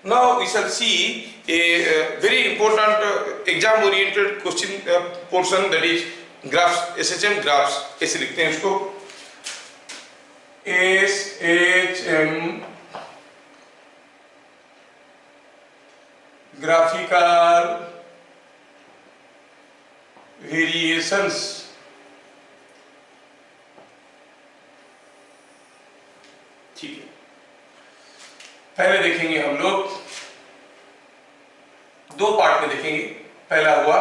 Now we shall see a very important exam oriented question portion, that is graphs, SHM graphs. ऐसे लिखते हैं इसको, SHM graphical variations. ठीक है, पहले देखेंगे हम लोग दो पार्ट में देखेंगे। पहला हुआ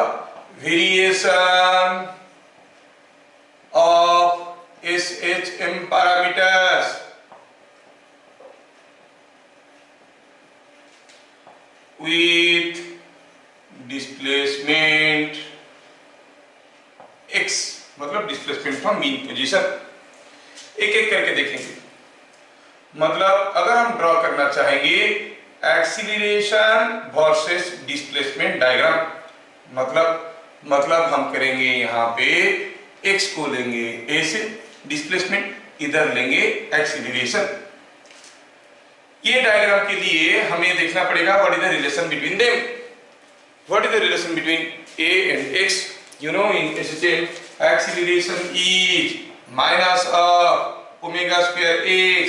variation of SHM parameters with displacement x, मतलब डिस्प्लेसमेंट फ्रॉम मीन पोजीशन। एक एक करके देखेंगे। मतलब अगर हम ड्रॉ करना चाहेंगे एक्सीलरेशन वर्सेस डिस्प्लेसमेंट डायग्राम, मतलब हम करेंगे यहाँ पे x को लेंगे a से, डिस्प्लेसमेंट इधर लेंगे एक्सीलरेशन। ये डायग्राम के लिए हमें देखना पड़ेगा what is the relation between them, what is the relation between a and x। You know, in SHM acceleration is minus of omega square x।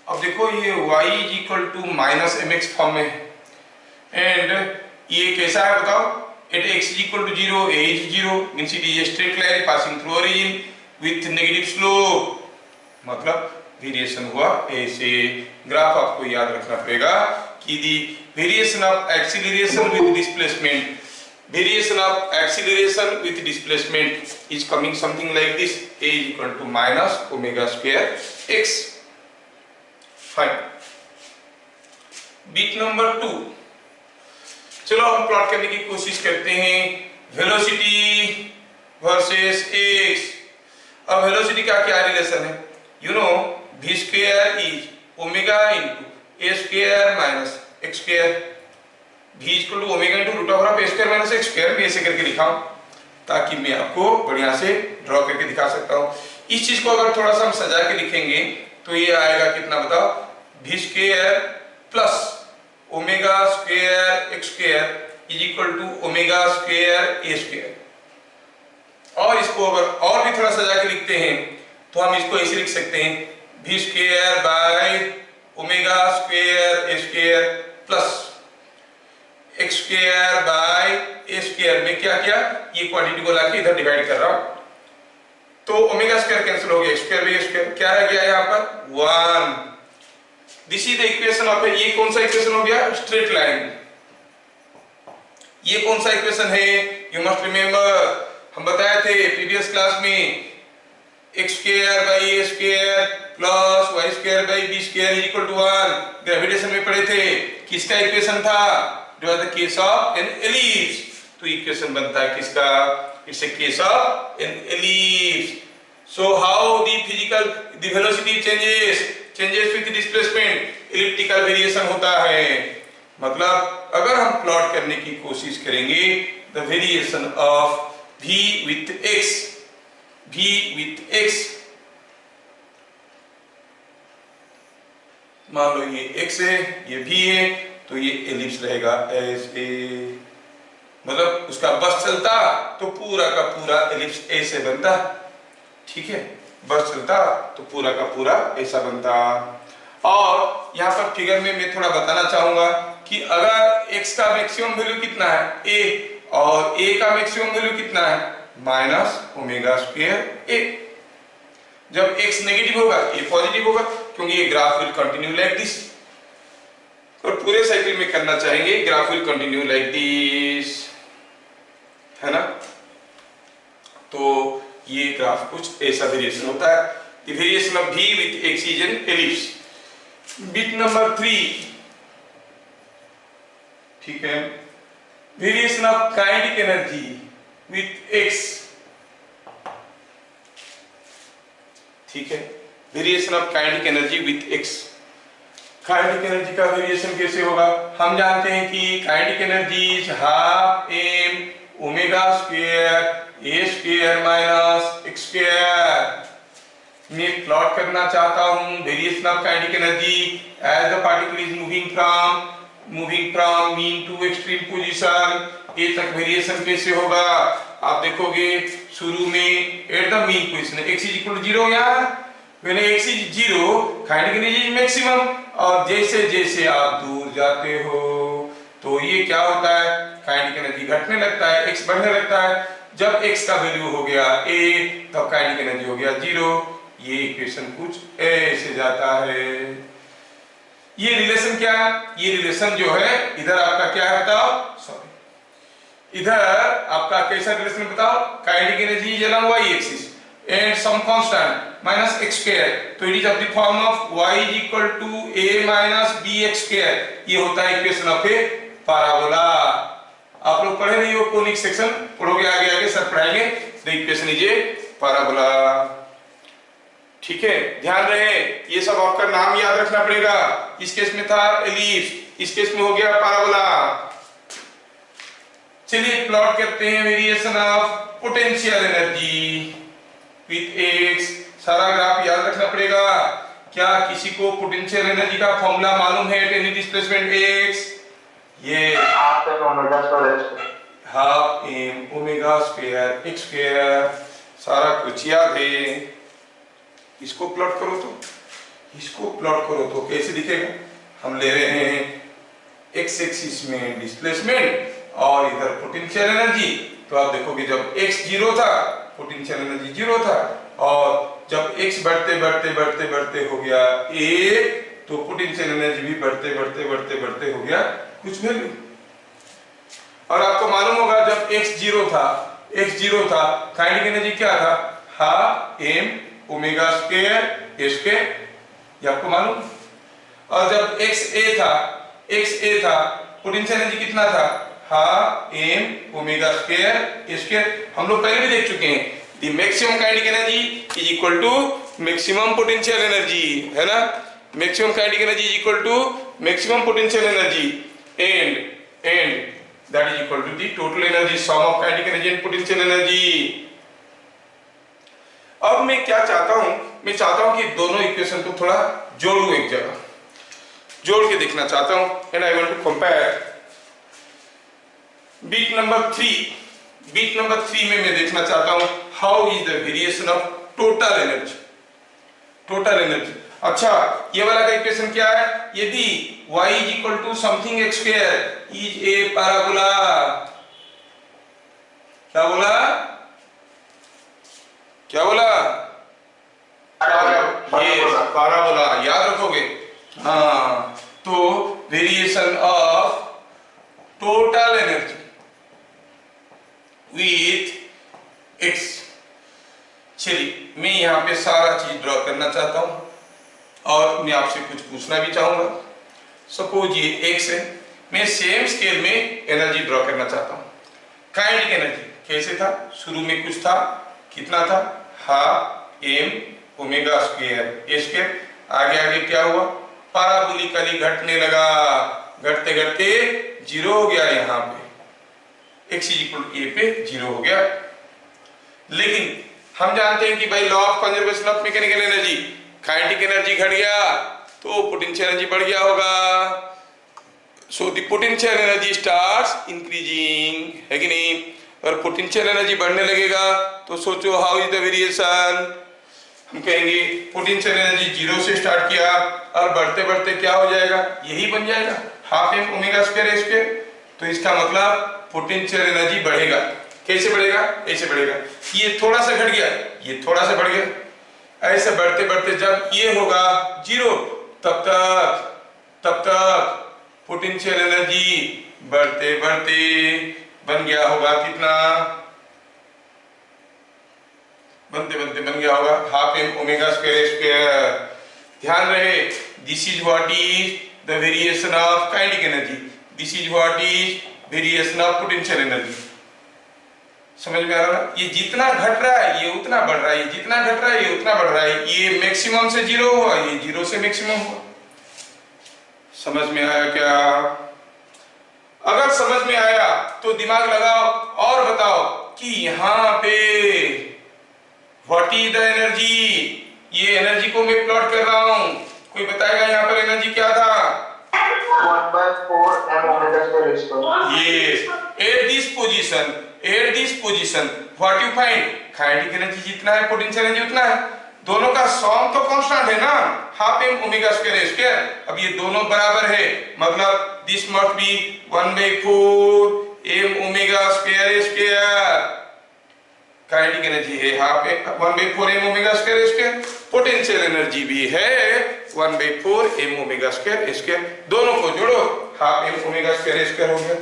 अब देखो ये y is equal to minus mx form में है, and ये कैसा है बताओ, at x is equal to 0, a is 0, means it is a straight line passing through origin with negative slope। मतलब वेरिएशन हुआ ऐसे। ग्राफ आपको याद रखना पड़ेगा कि the variation of acceleration with displacement, variation of acceleration with displacement is coming something like this, a is equal to minus omega square x। Fine। Beat number 2, चलो हम प्लॉट करने की कोशिश करते हैं वेलोसिटी वर्सेस x। अब velocity का क्या रिलेशन है, you know v square is omega into a square minus x square, v equal to omega into root over of a square minus x square. भी ऐसे करके दिखाऊं ताकि मैं आपको बढ़िया से ड्रॉ करके दिखा सकता हूं। इस चीज को अगर थोड़ा सा हम सजा के लिखेंगे तो ये आएगा कितना बताओ, v square plus omega square x square is equal to omega square a square. और इसको अगर और भी थोड़ा सजा के लिखते हैं तो हम इसको ऐसे लिख सकते हैं, v square by omega square a square plus x square by a square में क्या किया, ये क्वांटिटी को लाके इधर डिवाइड कर रहा हूं तो ओमेगा स्क्वायर कैंसिल हो गया, स्क्वायर बाय स्क्वायर क्या रह गया यहाँ पर 1। This is the equation of, ये कौन सा इक्वेशन हो गया, स्ट्रेट लाइन। ये कौन सा इक्वेशन है, यू मस्ट रिमेंबर हम बताए थे प्रीवियस क्लास में, x square by a square plus y square by b square is equal to 1। Gravitation में पढ़े थे, किसका इक्वेशन था, जो है the case of an ellipse. तो इक्वेशन बनता है किसका, it's a case of an ellipse. So how the physical the velocity changes with displacement, elliptical variation होता है। मतलब अगर हम प्लॉट करने की कोशिश करेंगे the variation of v with x, मान लो ये x है, ये v है, तो ये एलिप्स रहेगा ऐसे। मतलब उसका बस चलता तो पूरा का पूरा एलिप्स ऐसे बनता, ठीक है, बस चलता तो पूरा का पूरा ऐसा बनता। और यहाँ पर फिगर में मैं थोड़ा बताना चाहूंगा कि अगर x का मैक्सिमम वैल्यू कितना है a, और a का मैक्सिमम वैल्यू कितना है माइनस ओमेगा स्क्वायर a। जब x नेगेटिव होगा a पॉजिटिव होगा, क्योंकि ये graph will continue like this. और पूरे साइकिल में करना चाहेंगे graph will continue like this, है ना। तो ये ग्राफ कुछ ऐसा वेरिएशन होता है, the variation of v with x is an ellipse. Bit number 3, ठीक है, variation of kinetic energy with x, ठीक है, variation of kinetic energy with x। Kinetic energy का वेरिएशन कैसे होगा, हम जानते हैं कि kinetic energy is half m omega square a square minus x square. मैं प्लॉट करना चाहता हूं variation of kinetic energy as the particle is moving from mean to extreme position, A तक वेरिएशन कैसे होगा। आप देखोगे शुरू में at the mean position x is equal to 0, यहाँ when x is 0 kinetic energy is maximum, और जैसे जैसे आप दूर जाते हो तो ये क्या होता है, काइनेटिक एनर्जी घटने लगता है, x बढ़ने लगता है। जब x का वैल्यू हो गया a तब काइनेटिक एनर्जी हो गया 0। ये इक्वेशन कुछ ऐसे जाता है। ये रिलेशन क्या है, ये रिलेशन जो है इधर आपका क्या है बताओ, सॉरी इधर आपका कैसा रिलेशन बताओ, kinetic energy is along y axis and some constant minus x square, तो it is of the form of y is equal to a minus bx square. ये होता है इक्वेशन ऑफ ए पैराबोला। आप लोग पढ़े नहीं हो कोनिक सेक्शन, पढ़ोगे आगे आगे सर पढ़ाएंगे। The equation is a parabola, ठीक है, ध्यान रहे ये सब आपका नाम याद रखना पड़ेगा। इस केस में था एलिप्स, इस केस में हो गया पैराबोला। चलिए प्लॉट करते हैं variation of potential energy with x. सारा ग्राफ याद रखना पड़ेगा। क्या किसी को पोटेंशियल एनर्जी का फॉर्मूला मालूम है एट एनी डिस्प्लेसमेंट एक्स? ये half m omega square x square, सारा कुछ याद है। इसको प्लॉट करो तो कैसे दिखेगा, हम ले रहे हैं एक्स एक्सिस में डिस्प्लेसमेंट और इधर पोटेंशियल एनर्जी। तो आप देखोगे जब x 0 था पोटेंशियल एनर्जी 0 था, और जब x बढ़ते हो गया a तो पोटेंशियल एनर्जी भी बढ़ते हो गया कुछ वैल्यू। और आपको मालूम होगा जब x 0 था काइनेटिक एनर्जी क्या था, half m omega square a square, ये आपको मालूम। और जब x a था पोटेंशियल एनर्जी कितना था, half m omega square a square. हम लोग पहले भी देख चुके हैं the maximum kinetic energy is equal to maximum potential energy, है ना। Maximum kinetic energy is equal to maximum potential energy and that is equal to the total energy sum of kinetic energy and potential energy. अब मैं क्या चाहता हूं, मैं चाहता हूं कि दोनों इक्वेशन को थोड़ा जोड़ूं, एक जगह जोड़ के देखना चाहता हूं। And I want to compare beat number 3 में मैं देखना चाहता हूं how is the variation of total energy. अच्छा, ये वाला का इक्वेशन क्या है, यदि y is equal to something x square is a parabola. क्या बोला पैराबोला, याद रखोगे। हाँ, तो variation of total energy with x। चलिए मैं यहाँ पे सारा चीज ड्रॉ करना चाहता हूं और मैं आपसे कुछ पूछना भी चाहूंगा। सपोज ये x है, मैं सेम स्केल में एनर्जी ड्रॉ करना चाहता हूं। काइनेटिक एनर्जी कैसे था, शुरू में कुछ था, कितना था, half m omega square a square. आगे क्या हुआ, पैराबोलिकली घटने लगा, घटते 0 हो गया, यहाँ पे x is equal to a पे 0 हो गया। लेकिन हम जानते हैं कि भाई law of conservation of mechanical energy, kinetic energy घट गया तो पोटेंशियल एनर्जी बढ़ गया होगा। So the potential energy starts increasing, है कि नहीं। और पोटेंशियल एनर्जी बढ़ने लगेगा तो सोचो हाउ इज द वेरिएशन। हम कहेंगे पोटेंशियल एनर्जी 0 से स्टार्ट किया और बढ़ते क्या हो जाएगा, यही बन जाएगा half m omega square a square. तो इसका मतलब पोटेंशियल एनर्जी बढ़ेगा। कैसे बढ़ेगा, ऐसे बढ़ेगा, ये थोड़ा सा घट गया, ये थोड़ा सा बढ़ गया, ऐसे बढ़ते जब ये होगा 0 तब तक पोटेंशियल एनर्जी बढ़ते बन गया होगा कितना, बनते बन गया होगा half m omega square square. ध्यान रहे this is what is the variation of kinetic energy, this is what is variation of potential energy. समझ में आ रहा है, ये जितना घट रहा है ये उतना बढ़ रहा है, ये जितना घट रहा है ये उतना बढ़ रहा है। ये मैक्सिमम से 0 हुआ, ये 0 से मैक्सिमम हुआ। समझ में आया क्या? अगर समझ में आया तो दिमाग लगाओ और बताओ कि यहाँ पे व्हाट इज द एनर्जी ये एनर्जी को मैं प्लॉट कर रहा हूं, कोई बताएगा यहाँ पर एनर्जी क्या था? 1/4 m omega square h square. Yes. At this position, what you find? Kinetic energy जितना है, पोटेंशियल एनर्जी उतना है। दोनों का सम तो कांस्टेंट है ना, half m omega square square. अब ये दोनों बराबर है, मतलब this must be 1/4 m omega square square. Kinetic energy है half 1/4 m omega square square, potential energy भी है 1/4 m ओमेगा स्क्वायर स्क्वायर। दोनों को जोड़ो, half m omega square square हो गया।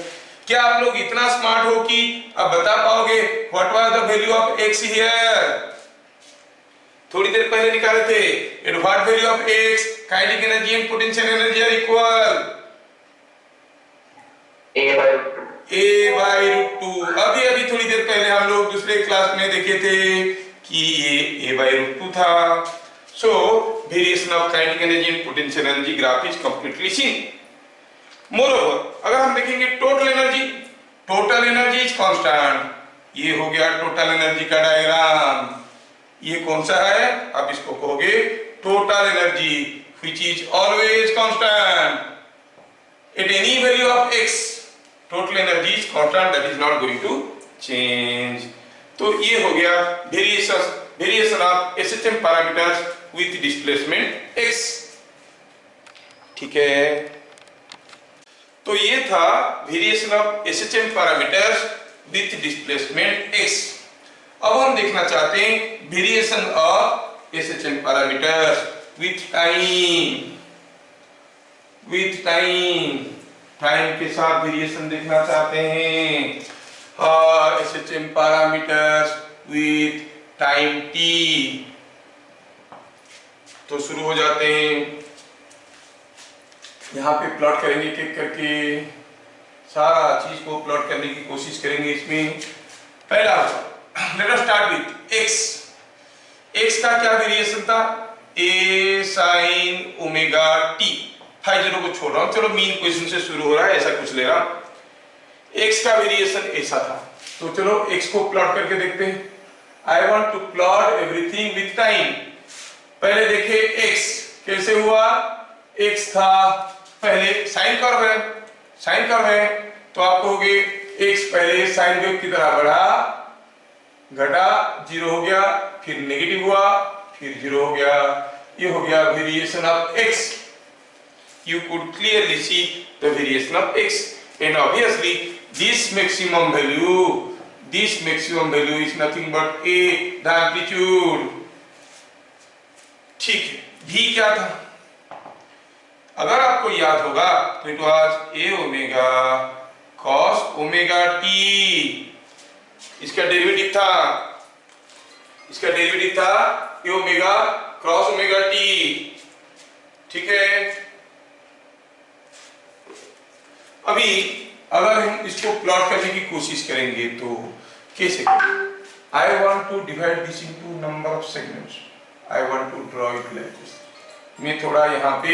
क्या आप लोग इतना स्मार्ट हो कि अब बता पाओगे what was the value of x here? थोड़ी देर पहले निकाले थे। At what value of x kinetic energy and potential energy are equal? a/√2। अभी थोड़ी देर पहले हम लोग दूसरे क्लास में देखे थे कि ये a/√2 था। So variation of kinetic energy and potential energy graph is completely seen. Moreover अगर हम देखेंगे टोटल एनर्जी इज कांस्टेंट। ये हो गया टोटल एनर्जी का डायग्राम। ये कौन सा है? आप इसको कहोगे total energy which is always constant at any value of x। Total energy is constant, that is not going to change. तो ये हो गया variation of SHM parameters with displacement x। ठीक है, तो ये था variation of SHM parameters with displacement x। अब हम देखना चाहते हैं variation of SHM parameters with time के साथ वेरिएशन देखना चाहते हैं। SHM parameters with time t। तो शुरू हो जाते हैं, यहाँ पे प्लॉट करेंगे एक एक करके, सारा चीज को प्लॉट करने की कोशिश करेंगे। इसमें पहला let us start with x का क्या वेरिएशन था? a sin omega t। 5 को छोड़ रहा हूं, चलो मीन क्वेश्चन से शुरू हो रहा है, ऐसा कुछ ले रहा हूं। x का वेरिएशन ऐसा था, तो चलो x को प्लॉट करके देखते हैं। I want to plot everything with time. पहले देखे x कैसे हुआ। x था पहले साइन कर्व है, तो आप कहोगे x पहले साइन वेव की तरह बढ़ा, घटा, 0 हो गया, फिर नेगेटिव हुआ, फिर 0 हो गया। ये हो गया variation of x। You could clearly see the variation of x, and obviously this maximum value is nothing but a, the amplitude। ठीक है, v क्या था? अगर आपको याद होगा तो it was a omega cos omega t। इसका डेरिवेटिव था a omega cross omega t। ठीक है, अभी अगर हम इसको प्लॉट करने की कोशिश करेंगे तो कैसे करेंगे? I want to divide this into number of segments. I want to draw it like this. मैं थोड़ा यहाँ पे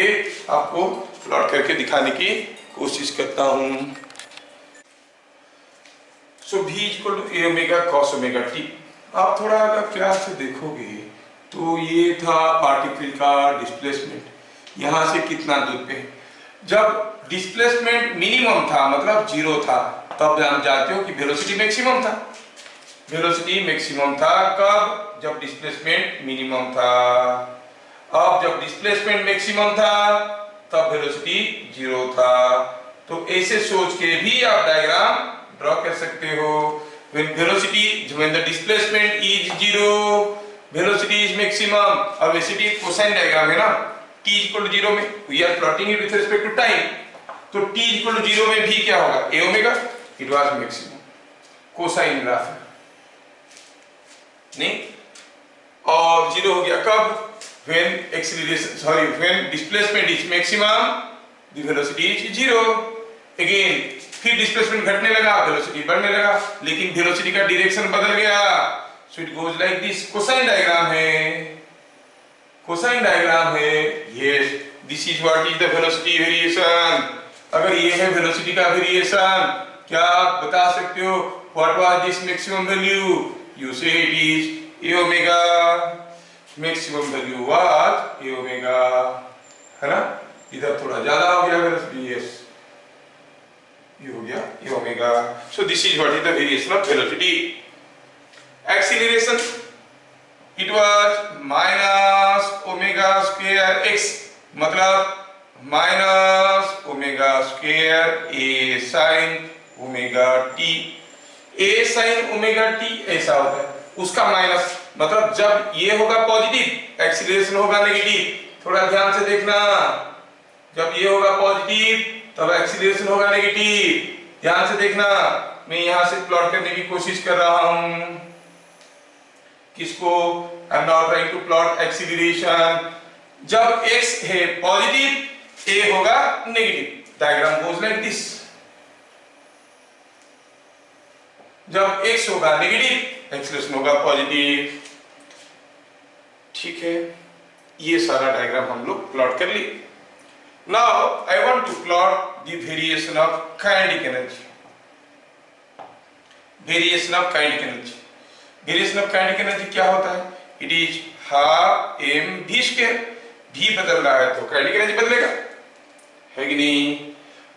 आपको प्लॉट करके दिखाने की कोशिश करता हूं। So v equal to a omega cos omega t। आप थोड़ा अगर प्यार से देखोगे तो ये था पार्टिकल का डिस्प्लेसमेंट, यहाँ से कितना दूर पे। जब डिस्प्लेसमेंट मिनिमम था, मतलब 0 था, तब आप जानते हो कि वेलोसिटी मैक्सिमम था। वेलोसिटी मैक्सिमम था कब? जब डिस्प्लेसमेंट मिनिमम था। अब जब डिस्प्लेसमेंट मैक्सिमम था तब वेलोसिटी 0 था। तो ऐसे सोच के भी आप डायग्राम ड्रॉ कर सकते हो। when the displacement is 0, velocity is maximum। अब वेलोसिटी कोसाइन डायग्राम है ना, t इक्वल टू 0 में we are plotting it with respect to time. तो t इक्वल टू 0 में भी क्या होगा? a omega, it was maximum, cosine graph है नहीं। और 0 हो गया कब? when displacement is maximum, the velocity is 0। again फिर डिस्प्लेसमेंट घटने लगा, वेलोसिटी बढ़ने लगा, लेकिन वेलोसिटी का डायरेक्शन बदल गया। So it goes like this. Cosine diagram है। Yes, this is what is the velocity variation. अगर ये है वेलोसिटी का वेरिएशन, क्या आप बता सकते हो what was this maximum value? You say it is a omega. Maximum value was a omega, है ना, इधर थोड़ा ज्यादा हो गया वेलोसिटी, ये हो गया a omega. So this is what is the variation of velocity. Acceleration it was minus omega square x, मतलब minus omega square a sine omega t. A sine omega t ऐसा होता है, उसका माइनस, मतलब जब ये होगा पॉजिटिव एक्सीलरेशन होगा नेगेटिव। थोड़ा ध्यान से देखना, जब ये होगा पॉजिटिव तब एक्सीलरेशन होगा नेगेटिव। ध्यान से देखना, मैं यहां से प्लॉट करने की कोशिश कर रहा हूं। किसको? I am not trying to plot acceleration. जब x है पॉजिटिव, a होगा negative. Diagram goes like this. जब x होगा नेगेटिव, एक्सीलरेशन होगा पॉजिटिव। ठीक है, ये सारा डायग्राम हम लोग प्लॉट कर लिए। Now I want to plot the variation of kinetic energy. Variation of kinetic energy. Variation of kinetic energy क्या होता है? It is half mv square. v बदल रहा है तो kinetic energy बदलेगा, है कि नहीं?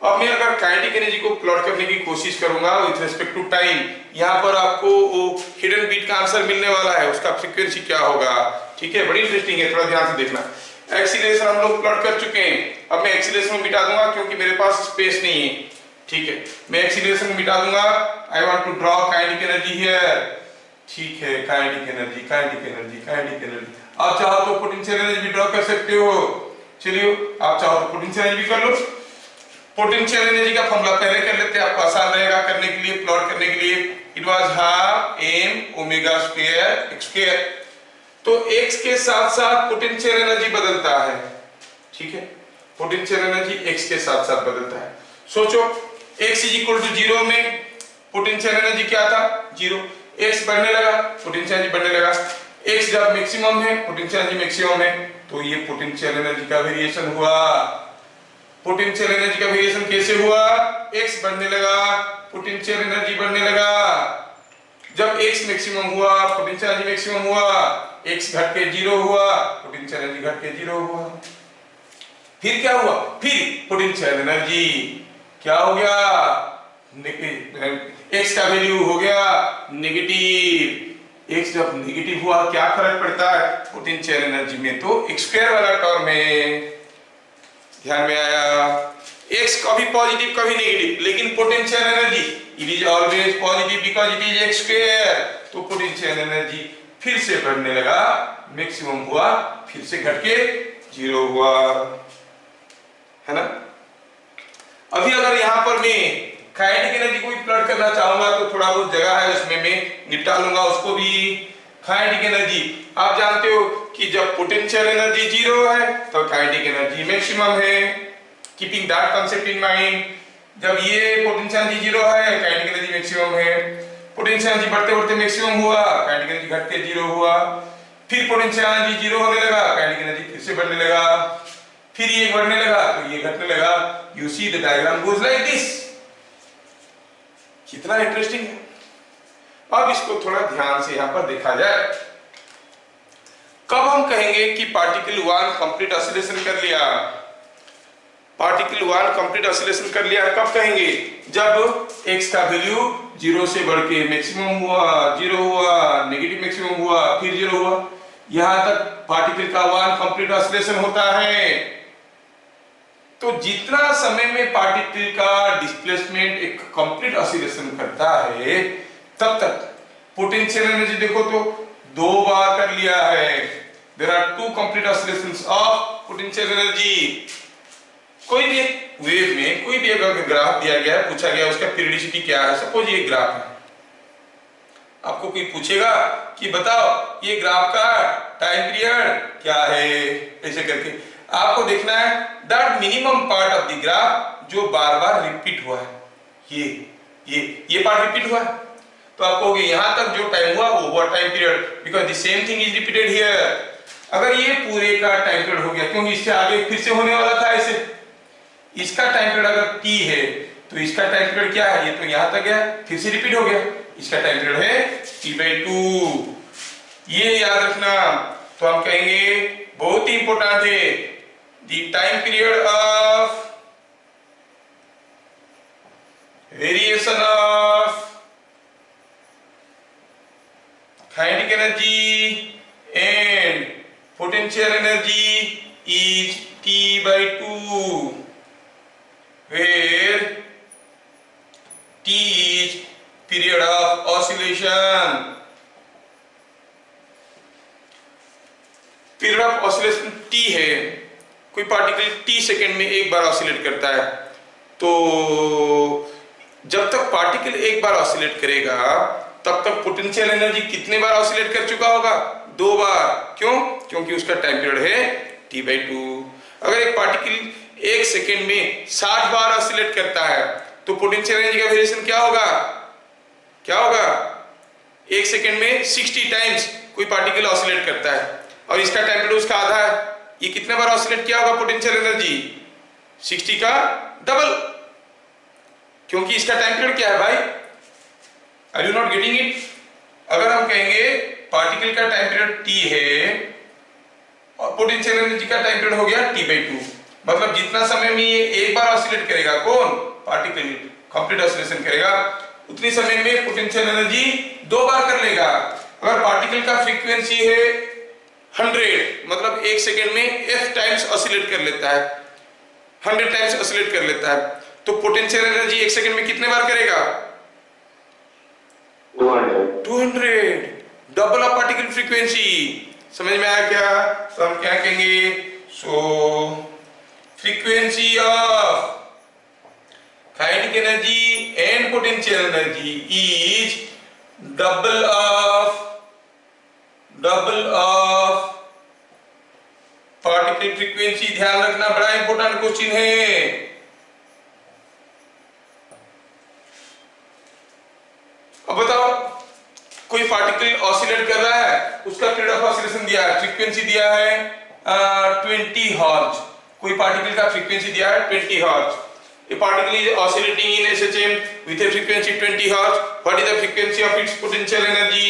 अब मैं अगर kinetic energy को प्लॉट करने की कोशिश करूंगा with respect to time, यहाँ पर आपको वो हिडन बीट का आंसर मिलने वाला है, उसका फ्रीक्वेंसी क्या होगा। ठीक है, बड़ी इंटरेस्टिंग है, थोड़ा ध्यान से देखना। एक्सीलरेशन हम लोग प्लॉट कर चुके हैं। अब मैं एक्सीलरेशन को मिटा दूंगा क्योंकि मेरे पास स्पेस नहीं है। ठीक है, मैं एक्सीलरेशन को मिटा दूंगा। I want to draw kinetic energy here. ठीक है, kinetic energy, kinetic energy, kinetic energy. आप चाहो तो पोटेंशियल एनर्जी भी ड्रॉ कर सकते हो। चलिए, आप चाहो तो पोटेंशियल एनर्जी भी कर लो। पोटेंशियल एनर्जी का फॉर्मूला पहले कर लेते हैं, आपको आसान रहेगा करने के लिए, प्लॉट करने के लिए। It was half m omega square x square. तो x के साथ साथ पोटेंशियल एनर्जी बदलता है। ठीक है, पोटेंशियल एनर्जी x के साथ साथ बदलता है। सोचो, x इज इक्वल टू 0 में पोटेंशियल एनर्जी क्या था? 0। x बढ़ने लगा, पोटेंशियल एनर्जी बढ़ने लगा। x जब मैक्सिमम है, पोटेंशियल एनर्जी मैक्सिमम है, तो ये पोटेंशियल एनर्जी का वेरिएशन हुआ। पोटेंशियल एनर्जी का वेरिएशन कैसे हुआ? x बढ़ने लगा, पोटेंशियल एनर्जी बढ़ने लगा। जब x मैक्सिमम हुआ, पोटेंशियल एनर्जी मैक्सिमम हुआ, x घट के 0 हुआ, पोटेंशियल एनर्जी घट के 0 हुआ। फिर क्या हुआ? फिर पोटेंशियल एनर्जी क्या हो गया? x का वैल्यू हो गया नेगेटिव। x जब नेगेटिव हुआ क्या फर्क पड़ता है पोटेंशियल एनर्जी में? तो x स्क्वायर वाला टर्म है, ध्यान में आया। x कभी पॉजिटिव कभी नेगेटिव, लेकिन potential energy it is always positive because it is x square. तो पोटेंशियल एनर्जी फिर से बढ़ने लगा, मैक्सिमम हुआ, फिर से घट के 0 हुआ, है ना। अभी अगर यहाँ पर मैं काइनेटिक एनर्जी को भी प्लॉट करना चाहूंगा तो थोड़ा बहुत जगह है, उसमें मैं निपटा लूंगा उसको भी। काइनेटिक एनर्जी आप जानते हो कि जब पोटेंशियल एनर्जी 0 है तो काइनेटिक एनर्जी मैक्सिमम है। Keeping that concept in mind, जब ये पोटेंशियल एनर्जी 0 है, काइनेटिक एनर्जी मैक्सिमम है। पोटेंशियल एनर्जी बढ़ते बढ़ते मैक्सिमम हुआ, काइनेटिक एनर्जी घट के 0 हुआ। फिर पोटेंशियल एनर्जी 0 होने लगा, काइनेटिक एनर्जी फिर से बढ़ने लगा, फिर ये बढ़ने लगा तो ये घटने लगा। You see the diagram goes like this. कितना इंटरेस्टिंग है। अब इसको थोड़ा ध्यान से यहां पर देखा जाए। कब हम कहेंगे कि पार्टिकल 1 कंप्लीट ऑसिलेशन कर लिया? पार्टिकल 1 कंप्लीट ऑसिलेशन कर लिया कब कहेंगे? जब x का वैल्यू 0 से बढ़ के मैक्सिमम हुआ, 0 हुआ, नेगेटिव मैक्सिमम हुआ, फिर 0 हुआ। यहां तक पार्टिकल का 1 कंप्लीट ऑसिलेशन होता है। तो जितना समय में पार्टिकल का डिस्प्लेसमेंट एक कंप्लीट ऑसिलेशन करता है, तब तक पोटेंशियल एनर्जी देखो तो 2 बार कर लिया है। There are 2 complete oscillations of potential energy. कोई भी एक वेव में कोई भी अगर ग्राफ दिया गया है, पूछा गया उसका पीरियडिसिटी क्या है, सपोज ये ग्राफ है, आपको कोई पूछेगा कि बताओ ये ग्राफ का टाइम पीरियड क्या है, ऐसे करके आपको देखना है that minimum part of the graph जो बार बार रिपीट हुआ है, ये पार्ट रिपीट हुआ है, तो आप कहोगे यहां तक जो टाइम हुआ वो time period, because the same thing is repeated here. अगर ये पूरे का टाइम पीरियड हो गया, क्योंकि इससे आगे फिर से होने वाला था ऐसे, इसका टाइम पीरियड अगर t है तो इसका टाइम पीरियड क्या है? ये तो यहां तक गया, फिर से रिपीट हो गया, इसका टाइम पीरियड है t/2। ये याद रखना, तो हम कहेंगे बहुत ही इंपॉर्टेंट है, the time period of variation of kinetic energy and potential energy is T/2, where T is period of oscillation. Period of oscillation T है, कोई पार्टिकल T सेकेंड में एक बार ऑसिलेट करता है, तो जब तक पार्टिकल एक बार ऑसिलेट करेगा तब तक पोटेंशियल एनर्जी कितने बार ऑसिलेट कर चुका होगा? 2 बार। क्यों? क्योंकि उसका टाइम पीरियड है T/2। अगर एक पार्टिकल एक सेकेंड में 60 बार ऑसिलेट करता है तो पोटेंशियल एनर्जी का वेरिएशन क्या होगा? क्या होगा? एक सेकेंड में 60 टाइम्स कोई पार्टिकल ऑसिलेट करता है और इसका टाइम पीरियड उसका आधा है, ये कितने बार ऑसिलेट किया होगा पोटेंशियल एनर्जी? 60 का डबल, क्योंकि इसका टाइम पीरियड क्या है भाई? Are you not getting it? अगर हम कहेंगे पार्टिकल का टाइम पीरियड T है और पोटेंशियल एनर्जी का टाइम पीरियड हो गया T/2, मतलब जितना समय में ये एक बार ऑसिलेट करेगा, कौन? पार्टिकल कंप्लीट ऑसिलेशन करेगा, उतनी समय में पोटेंशियल एनर्जी 2 बार कर लेगा। अगर पार्टिकल का फ्रीक्वेंसी है 100, मतलब एक सेकेंड में f टाइम्स ऑसिलेट कर लेता है, 100 टाइम्स ऑसिलेट कर लेता है, तो पोटेंशियल एनर्जी एक सेकेंड में कितने बार करेगा? 200, डबल ऑफ पार्टिकल फ्रीक्वेंसी। समझ में आया क्या? तो हम क्या कहेंगे? So frequency of kinetic energy and potential energy is double of particle frequency. ध्यान रखना, बड़ा इंपॉर्टेंट क्वेश्चन है। अब बताओ, कोई पार्टिकल ऑसिलेट कर रहा है, उसका पीरियड ऑफ ऑसिलेशन दिया है, फ्रीक्वेंसी दिया है 20 हर्ट्ज। कोई पार्टिकल का फ्रीक्वेंसी दिया है 20 hertz. A particle is oscillating in SHM with a frequency 20 hertz. What is the frequency of its potential energy?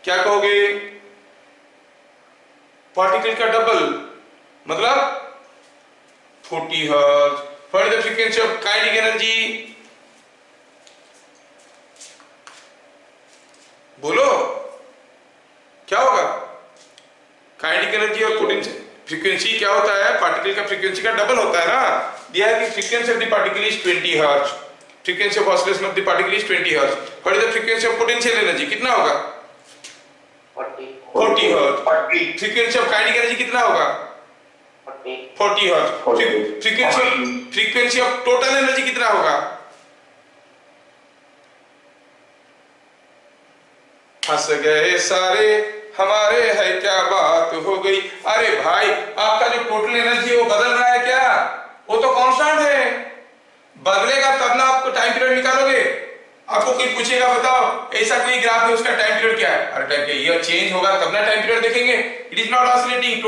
क्या कहोगे? पार्टिकल का डबल, मतलब 40 hertz. What is the frequency of kinetic energy? बोलो, क्या होगा? काइनेटिक एनर्जी और potential frequency क्या होता है? पार्टिकल का फ्रीक्वेंसी का डबल होता है ना। दिया है कि frequency of the particle is 20 hertz, frequency of oscillation of the particle is 20 hertz. What is the frequency of potential energy? कितना होगा? 40 hertz. Frequency of kinetic energy कितना होगा? 40 hertz. Frequency of total energy कितना होगा? हंस गए सारे हमारे, है क्या बात हो गई। अरे भाई, आपका जो टोटल एनर्जी है वो बदल रहा है क्या? वो तो कांस्टेंट है, बदलेगा तब ना आपको टाइम पीरियड निकालोगे। आपको कोई पूछेगा बताओ ऐसा कोई ग्राफ है, उसका टाइम पीरियड क्या है? अरे टाइम पीरियड ये चेंज होगा तब ना टाइम पीरियड देखेंगे। It is not oscillating,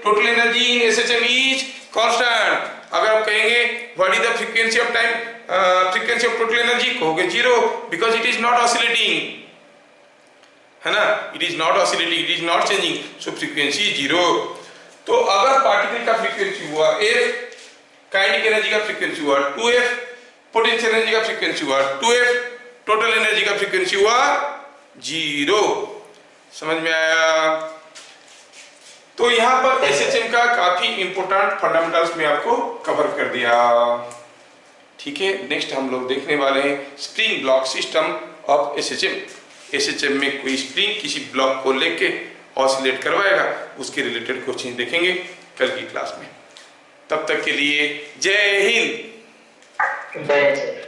total energy in SHM is constant. अगर आप कहेंगे what is the frequency of time, frequency of total energy, कहोगे 0, because it is not oscillating, है ना। It is not oscillating, it is not changing, so frequency 0। तो अगर particle का frequency हुआ f, काइनेटिक एनर्जी का फ्रीक्वेंसी हुआ 2f, potential energy का फ्रीक्वेंसी हुआ 2f, टोटल एनर्जी का फ्रीक्वेंसी हुआ 0। समझ में आया? तो यहां पर एसएचएम का काफी इंपॉर्टेंट फंडामेंटल्स में आपको कवर कर दिया। ठीक है, नेक्स्ट हम लोग देखने वाले हैं spring block system of SHM. SHM में कोई स्प्रिंग किसी ब्लॉक को लेके ऑसिलेट करवाएगा, उसके रिलेटेड क्वेश्चन देखेंगे कल की क्लास में। तब तक के लिए जय हिंद। जय